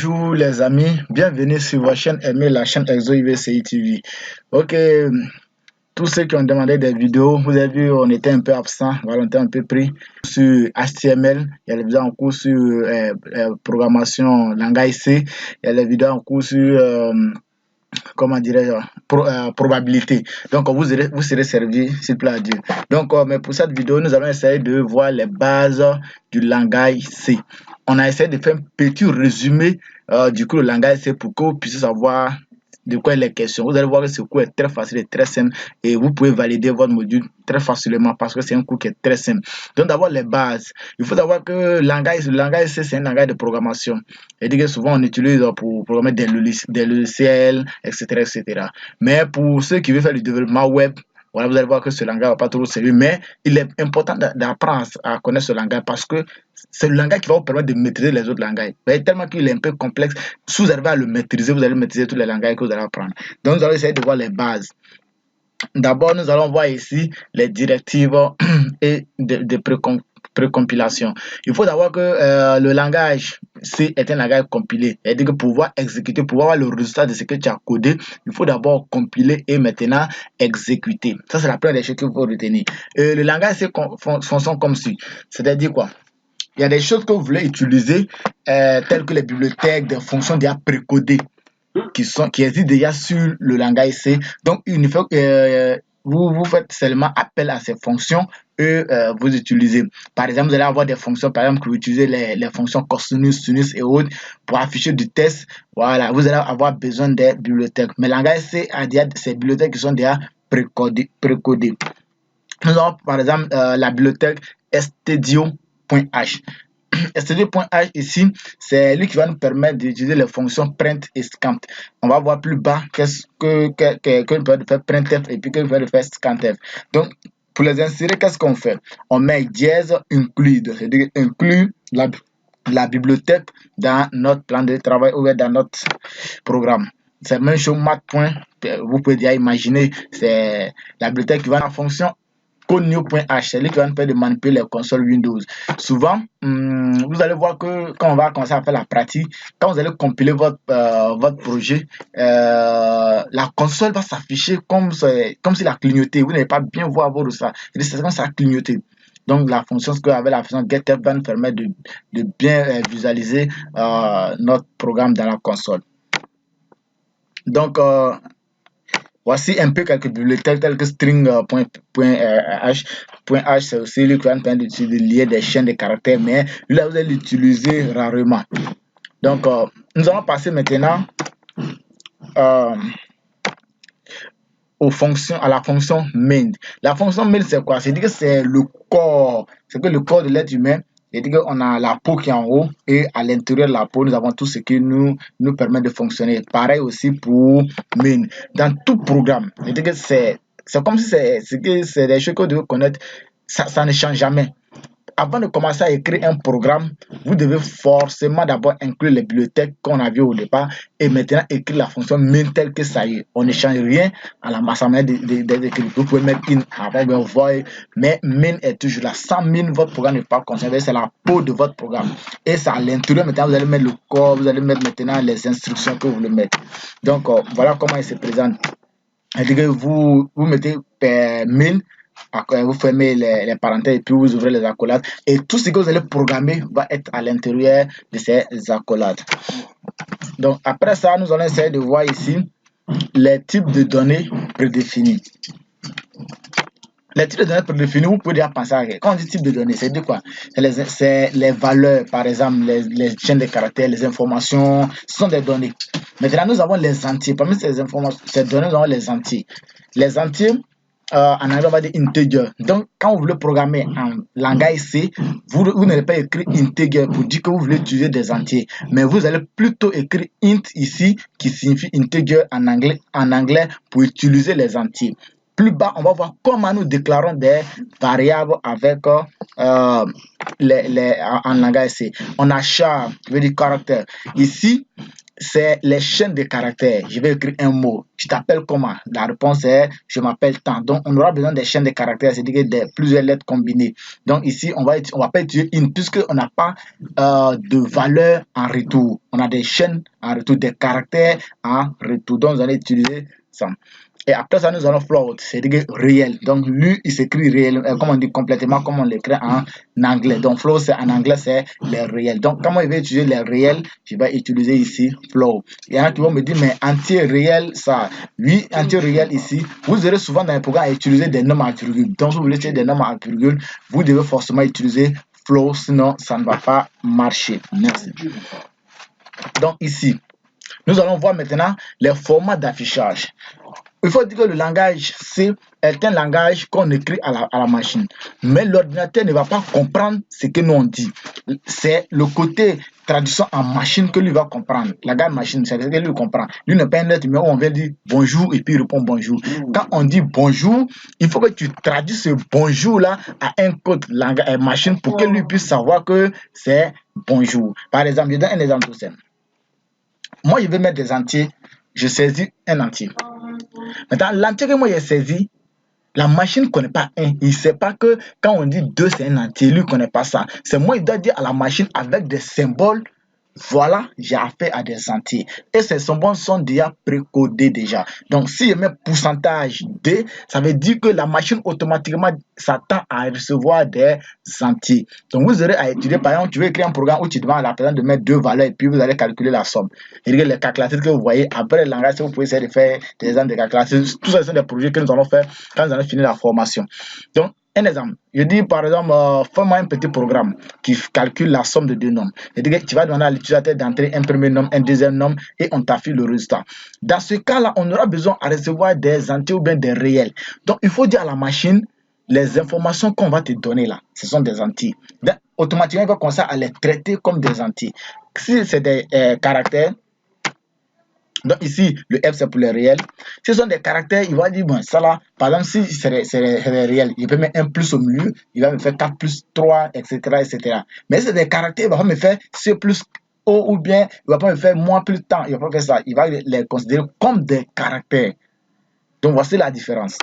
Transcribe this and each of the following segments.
Bonjour les amis, bienvenue sur votre chaîne aimée, la chaîne Exo IVCI TV. Ok, tous ceux qui ont demandé des vidéos, vous avez vu, on était un peu absent, voilà, on était un peu pris sur HTML. Il y a les vidéos en cours sur programmation langage C. Il y a les vidéos en cours sur comment dirais-je, probabilité. Donc vous serez servi, s'il plaît à Dieu. Donc mais pour cette vidéo, nous allons essayer de voir les bases du langage C. On a essayé de faire un petit résumé du coup le langage C pour que vous puissiez savoir de quoi il est question. Vous allez voir que ce cours est très facile et très simple et vous pouvez valider votre module très facilement parce que c'est un cours qui est très simple. Donc d'abord les bases. Il faut savoir que le langage C, c'est un langage de programmation. Et que souvent on utilise pour programmer des logiciels, etc., etc. Mais pour ceux qui veulent faire du développement web, voilà, vous allez voir que ce langage va pas trop sérieux, mais il est important d'apprendre à connaître ce langage parce que c'est le langage qui va vous permettre de maîtriser les autres langages. Mais tellement qu'il est un peu complexe, si vous arrivez à le maîtriser, vous allez maîtriser tous les langages que vous allez apprendre. Donc, nous allons essayer de voir les bases. D'abord, nous allons voir ici les directives et de précompilation. Il faut savoir que le langage C est un langage compilé. C'est-à-dire que pour pouvoir exécuter, pour avoir le résultat de ce que tu as codé, il faut d'abord compiler et maintenant exécuter. Ça, c'est la première des choses qu'il faut retenir. Le langage C fonctionne comme suit. C'est-à-dire quoi? Il y a des choses que vous voulez utiliser, telles que les bibliothèques, des fonctions déjà précodées qui existent déjà sur le langage C. Donc, une fois que vous faites seulement appel à ces fonctions et vous utilisez. Par exemple, vous allez avoir des fonctions, par exemple, que vous utilisez les fonctions cosinus, sinus et autres pour afficher du test. Voilà, vous allez avoir besoin des bibliothèques. Mais le langage C a déjà ces bibliothèques qui sont déjà précodées. Nous avons par exemple la bibliothèque stdio.h. stdio.h ici, c'est lui qui va nous permettre d'utiliser les fonctions print et scanf. On va voir plus bas qu'est-ce que peut faire printf et puis que peut faire scanf. Donc, pour les insérer, qu'est-ce qu'on fait? On met dièse include, c'est-à-dire inclut la bibliothèque dans notre plan de travail ou dans notre programme. C'est même chose math. Vous pouvez déjà imaginer, c'est la bibliothèque qui va dans la fonction codenew.h, c'est lui qui va nous permettre de manipuler les consoles Windows. Souvent, vous allez voir que quand on va commencer à faire la pratique, quand vous allez compiler votre projet, la console va s'afficher comme s'il a clignoté. Vous n'allez pas bien voir votre ça. C'est comme ça a clignoté. Donc, la fonction, ce qu'avec la fonction getUp va nous permettre de bien visualiser notre programme dans la console. Donc, voici un peu quelques bibliothèques telles que string.h. C'est aussi lui qui va nous permettre de lier des chaînes de caractères, mais lui, là, vous allez l'utiliser rarement. Donc, nous allons passer maintenant à la fonction main. La fonction main, c'est quoi? C'est-à-dire que c'est le corps. C'est que le corps de l'être humain. C'est-à-dire qu'on a la peau qui est en haut et à l'intérieur de la peau, nous avons tout ce qui nous permet de fonctionner. Pareil aussi pour main. Dans tout programme, c'est-à-dire que c'est comme si c'est des choses que vous devez connaître, ça ne change jamais. Avant de commencer à écrire un programme, vous devez forcément d'abord inclure les bibliothèques qu'on a vues au départ et maintenant écrire la fonction main telle que ça y est. On ne change rien à la masse d'écrire. Vous pouvez mettre in avec un void, mais main est toujours là. Sans main, votre programme n'est pas conservé. C'est la peau de votre programme. Et c'est à l'intérieur, maintenant, vous allez mettre le corps, vous allez mettre maintenant les instructions que vous voulez mettre. Donc, voilà comment il se présente. C'est-à-dire que vous mettez main. Vous fermez les parenthèses et puis vous ouvrez les accolades et tout ce que vous allez programmer va être à l'intérieur de ces accolades. Donc après ça, nous allons essayer de voir ici les types de données prédéfinis. Les types de données prédéfinis, vous pouvez déjà penser à quand on dit type de données, c'est de quoi? C'est les valeurs, par exemple, les chaînes de caractères, les informations, ce sont des données. Maintenant, nous avons les entiers. Parmi ces données, nous avons les entiers. Les entiers, en anglais, on va dire integer. Donc, quand vous voulez programmer en langage C, vous n'allez pas écrire integer pour dire que vous voulez utiliser des entiers, mais vous allez plutôt écrire int ici, qui signifie integer en anglais pour utiliser les entiers. Plus bas, on va voir comment nous déclarons des variables avec en langage C. On a char, qui veut dire caractère. Ici, c'est les chaînes de caractères. Je vais écrire un mot. Tu t'appelles comment? La réponse est je m'appelle tant. Donc, on aura besoin des chaînes de caractères, c'est-à-dire plusieurs lettres combinées. Donc, ici, on va pas utiliser une puisqu'on n'a pas de valeur en retour. On a des chaînes en retour, des caractères en retour. Donc, vous allez utiliser ça. Et après ça, nous allons float, c'est-à-dire réel. Donc, lui, il s'écrit réel, comme on dit complètement, comme on l'écrit en anglais. Donc, flow, c'est en anglais, c'est les réels. Donc, comment je vais utiliser les réels? Je vais utiliser ici flow. Il y en a qui vont me dire, mais entier réel, ça. Oui, entier réel ici. Vous aurez souvent dans les programmes à utiliser des nombres à virgule. Donc, si vous voulez utiliser des nombres à virgule, vous devez forcément utiliser flow, sinon ça ne va pas marcher. Merci. Donc, ici, nous allons voir maintenant les formats d'affichage. Il faut dire que le langage C est un langage qu'on écrit à la machine. Mais l'ordinateur ne va pas comprendre ce que nous on dit. C'est le côté traduction en machine que lui va comprendre. La gamme machine, c'est ce que lui comprend. Lui n'est pas un être humain où on vient dire bonjour et puis il répond bonjour. Quand on dit bonjour, il faut que tu traduis ce bonjour là à un code langage machine pour que lui puisse savoir que c'est bonjour. Par exemple, je donne un exemple tout simple. Moi, je vais mettre des entiers. Je saisis un entier. Maintenant, l'entier que moi j'ai saisi, la machine ne connaît pas un. Il ne sait pas que quand on dit 2, c'est un entier. Lui ne connaît pas ça. C'est moi, il doit dire à la machine avec des symboles. Voilà, j'ai affaire à des entiers. Et ces symboles sont déjà précodés déjà. Donc, si je mets pourcentage D, ça veut dire que la machine automatiquement s'attend à recevoir des entiers. Donc, vous aurez à étudier, par exemple, tu veux écrire un programme où tu demandes à la personne de mettre deux valeurs et puis vous allez calculer la somme. Et les calculatrices que vous voyez, après le langage, vous pouvez essayer de faire des exemples de calculatrices. Tout ça, ce sont des projets que nous allons faire quand nous allons finir la formation. Donc, un exemple, je dis par exemple, fais-moi un petit programme qui calcule la somme de deux nombres. C'est-à-dire que tu vas demander à l'utilisateur d'entrer un premier nombre, un deuxième nombre et on t'affiche le résultat. Dans ce cas-là, on aura besoin de recevoir des entiers ou bien des réels. Donc, il faut dire à la machine, les informations qu'on va te donner là, ce sont des entiers. Donc, automatiquement, il va commencer à les traiter comme des entiers. Si c'est des caractères, donc ici, le F c'est pour les réels. Si ce sont des caractères, il va dire, bon, ça là, par exemple, si c'est les réels, il peut mettre un plus au milieu, il va me faire 4 plus 3, etc. etc. Mais si c'est des caractères, il va pas me faire C plus O ou bien, il va pas me faire moins plus temps, il va pas faire ça. Il va les considérer comme des caractères. Donc voici la différence.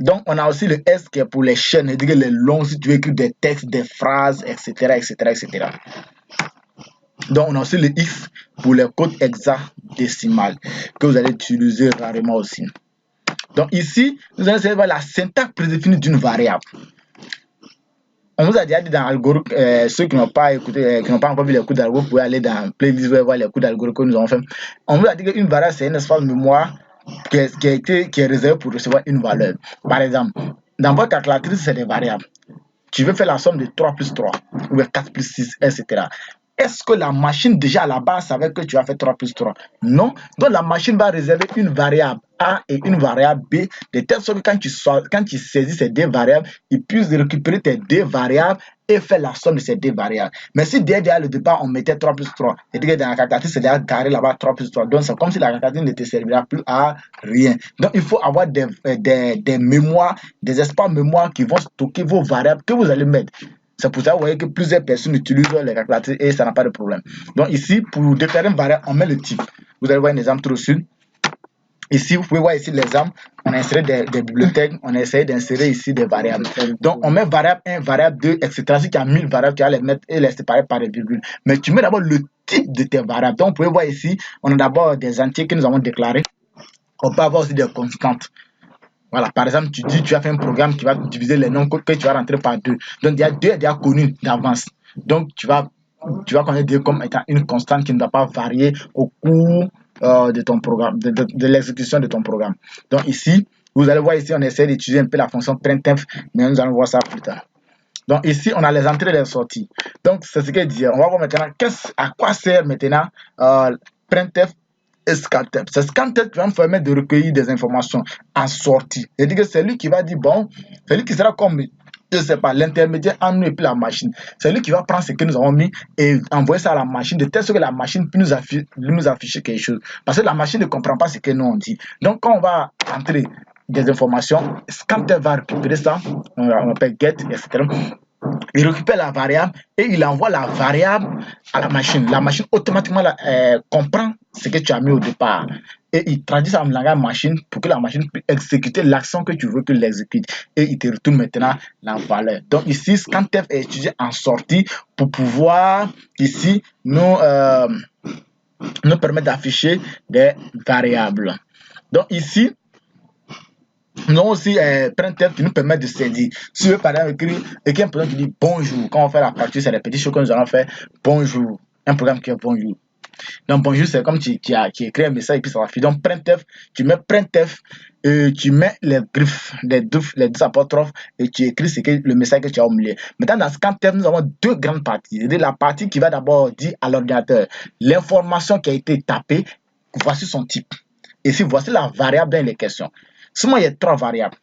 Donc on a aussi le S qui est pour les chaînes, c'est-à-dire les longs, si tu veux écrire des textes, des phrases, etc. etc. etc. Donc, on a aussi le if pour les codes hexadécimales que vous allez utiliser rarement aussi. Donc, ici, nous allons voir la syntaxe prédéfinie d'une variable. On vous a déjà dit dans l'algorithme, ceux qui n'ont pas écouté, qui n'ont pas encore vu les cours d'algorithme, vous pouvez aller dans playlist, vous allez voir les cours d'algorithme que nous avons fait. On vous a dit qu'une variable, c'est un espace mémoire qui est réservé pour recevoir une valeur. Par exemple, dans votre calculatrice, c'est des variables. Tu veux faire la somme de 3 plus 3, ou 4 plus 6, etc. Est-ce que la machine, déjà à la base, savait que tu as fait 3 plus 3? Non. Donc, la machine va réserver une variable A et une variable B, de telle sorte que quand tu saisis ces deux variables, il puisse récupérer tes deux variables et faire la somme de ces deux variables. Mais si dès le départ, on mettait 3 plus 3, c'est-à-dire que dans la calculatrice, c'est déjà carré là-bas 3 plus 3. Donc, c'est comme si la calculatrice ne te servira plus à rien. Donc, il faut avoir des mémoires, des espaces mémoire qui vont stocker vos variables que vous allez mettre. C'est pour ça que vous voyez que plusieurs personnes utilisent les calculatrices et ça n'a pas de problème. Donc ici, pour déclarer une variable, on met le type. Vous allez voir un exemple tout de suite. Ici, vous pouvez voir ici l'exemple. On a inséré des bibliothèques. On a essayé d'insérer ici des variables. Donc, on met variable 1, variable 2, etc. Si tu as 1000 variables, tu vas les mettre et les séparer par des virgules. Mais tu mets d'abord le type de tes variables. Donc, vous pouvez voir ici, on a d'abord des entiers que nous avons déclarés. On peut avoir aussi des constantes. Voilà, par exemple, tu as fait un programme qui va diviser les nombres que tu vas rentrer par 2. Donc, il y a 2 déjà connus d'avance. Donc, tu vas connaître 2 comme étant une constante qui ne va pas varier au cours de ton programme, de l'exécution de ton programme. Donc, ici, vous allez voir ici, on essaie d'utiliser un peu la fonction printf, mais nous allons voir ça plus tard. Donc, ici, on a les entrées et les sorties. Donc, c'est ce que je disais. On va voir maintenant à quoi sert maintenant printf. Scantref. C'est Scantref qui va me permettre de recueillir des informations en sortie. C'est-à-dire que c'est lui qui va dire, bon, c'est lui qui sera comme, je ne sais pas, l'intermédiaire entre nous et puis la machine. C'est lui qui va prendre ce que nous avons mis et envoyer ça à la machine de telle sorte que la machine puisse nous afficher quelque chose. Parce que la machine ne comprend pas ce que nous on dit. Donc, quand on va entrer des informations, Scantref va récupérer ça, on appelle get, etc. Il récupère la variable et il envoie la variable à la machine. La machine automatiquement comprend ce que tu as mis au départ. Et il traduit ça en langage machine pour que la machine puisse exécuter l'action que tu veux qu'il exécute. Et il te retourne maintenant la valeur. Donc ici, scanf est utilisé en sortie pour pouvoir ici nous permettre d'afficher des variables. Donc ici, nous avons aussi printf qui nous permet de saisir. Si tu veux par exemple écrire un programme qui dit bonjour, quand on fait la partie, c'est les petites choses que nous allons faire. Bonjour, un programme qui est bonjour. Donc bonjour, c'est comme tu écris un message et puis ça va finir. Donc printf, tu mets printf, tu mets les griffes, les deux apostrophes et tu écris le message que tu as au milieu. Maintenant dans scanf, nous avons deux grandes parties. La partie qui va d'abord dire à l'ordinateur l'information qui a été tapée, voici son type. Et si voici la variable dans les questions. Si moi il y a trois variables,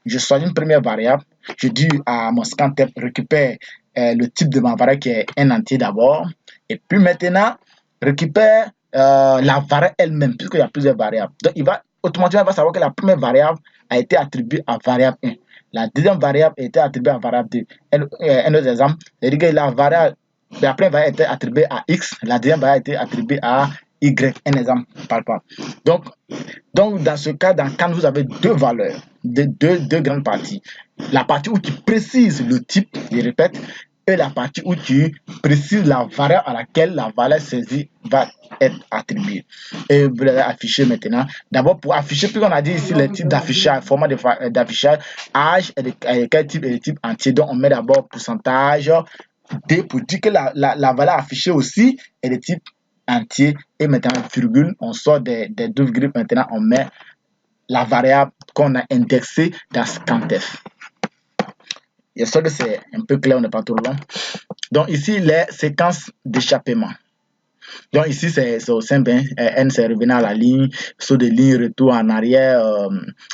je choisis une première variable, je dis à mon scanf récupère le type de ma variable qui est un entier d'abord, et puis maintenant récupère la variable elle-même, puisqu'il y a plusieurs variables. Donc il va automatiquement savoir que la première variable a été attribuée à variable 1. La deuxième variable a été attribuée à variable 2. Un autre exemple, c'est-à-dire que la première variable a été attribuée à X, la deuxième variable a été attribuée à Y, un exemple palpable. Donc dans ce cas, quand vous avez deux valeurs, deux grandes parties, la partie où tu précises le type, je répète, et la partie où tu précises la variable à laquelle la valeur saisie va être attribuée. Et vous l'avez affiché maintenant. D'abord, pour afficher, puisqu'on a dit ici les types d'affichage, format d'affichage, âge et quel type et le type entier. Donc, on met d'abord pourcentage D pour dire que la valeur affichée aussi est de type entier. Et maintenant, virgule, on sort des deux virgules. Maintenant, on met la variable qu'on a indexée dans scanf. J'espère que c'est un peu clair, on n'est pas trop long. Donc ici, les séquences d'échappement. Donc ici, c'est au simple. N, c'est revenir à la ligne, saut de ligne, retour en arrière,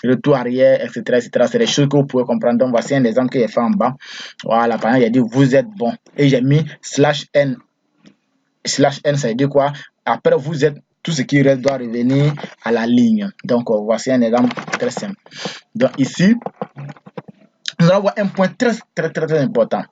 retour arrière, etc. C'est des choses que vous pouvez comprendre. Donc voici un exemple que j'ai fait en bas. Voilà, par exemple, il a dit vous êtes bon. Et j'ai mis /n. /n, ça veut dire quoi? Après, vous êtes, tout ce qui reste doit revenir à la ligne. Donc voici un exemple très simple. Donc ici, nous allons voir un point très important.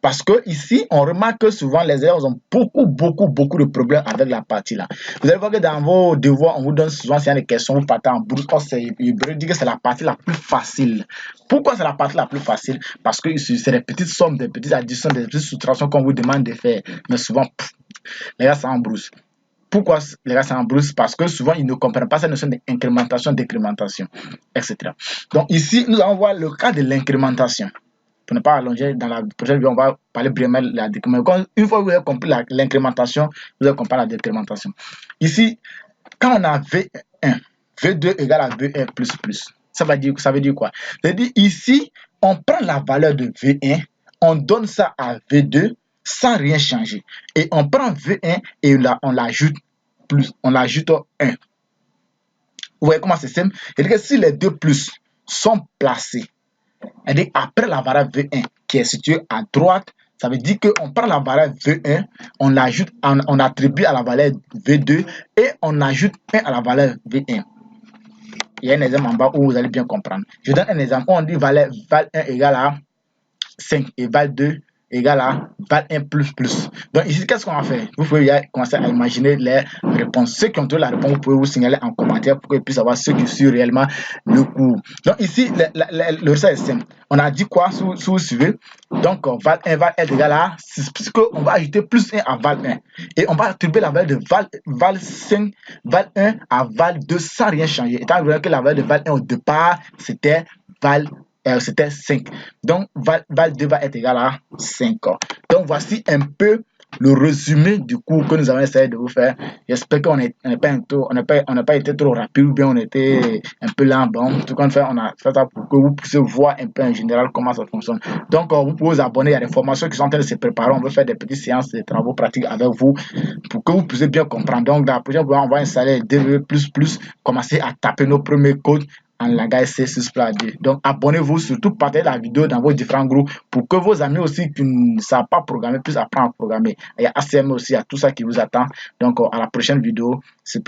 Parce que ici, on remarque que souvent les élèves ont beaucoup de problèmes avec la partie là. Vous allez voir que dans vos devoirs, on vous donne souvent des questions, vous partez en brousse. Il dit que c'est la partie la plus facile. Pourquoi c'est la partie la plus facile? Parce que c'est des petites sommes, des petites additions, des petites soustractions qu'on vous demande de faire. Mais souvent, les gars, ça embrousse. Pourquoi les gars s'embroussent? Parce que souvent, ils ne comprennent pas cette notion d'incrémentation, décrémentation, etc. Donc ici, nous allons voir le cas de l'incrémentation. Pour ne pas allonger, dans la prochaine vidéo, on va parler brièvement de la décrémentation. Une fois que vous avez compris l'incrémentation, vous avez compris la décrémentation. Ici, quand on a V1, V2 égale à V1 plus, ça veut dire quoi? Ça veut dire ici, on prend la valeur de V1, on donne ça à V2 sans rien changer. Et on prend V1 et là, on l'ajoute plus, on l'ajoute 1. Vous voyez comment c'est simple? C'est-à-dire que si les deux plus sont placés, c'est-à-dire après la variable V1 qui est située à droite, ça veut dire qu'on prend la variable V1, on l'ajoute, on attribue à la valeur V2 et on ajoute 1 à la valeur V1. Il y a un exemple en bas où vous allez bien comprendre. Je donne un exemple. On dit valeur val1 égale à 5 et val2 égale à val1 plus. Donc ici, qu'est-ce qu'on va faire? Vous pouvez commencer à imaginer les réponses. Ceux qui ont trouvé la réponse, vous pouvez vous signaler en commentaire pour qu'ils puissent savoir ceux qui suivent réellement le cours. Donc ici, le résultat est simple. On a dit quoi si vous suivez? Donc val1 va être égal à 6, puisqu'on va ajouter plus 1 à val1. Et on va attribuer la valeur de val5, val1 à val2 sans rien changer. Étant donné que la valeur de val1 au départ, c'était 5. Donc, val2 va être égal à 5. Donc, voici un peu le résumé du cours que nous avons essayé de vous faire. J'espère qu'on n'a pas été trop rapide ou bien on était un peu lent. Bon, tout cas, on a fait ça pour que vous puissiez voir un peu en général comment ça fonctionne. Donc, vous pouvez vous abonner. Il y a des formations qui sont en train de se préparer. On veut faire des petites séances de travaux pratiques avec vous pour que vous puissiez bien comprendre. Donc, dans la prochaine fois, on va installer DV++, commencer à taper nos premiers codes en langage C++. Donc, abonnez-vous, surtout partagez la vidéo dans vos différents groupes pour que vos amis aussi qui ne savent pas programmer puissent apprendre à programmer. Il y a ACM aussi, il y a tout ça qui vous attend. Donc, à la prochaine vidéo, C++.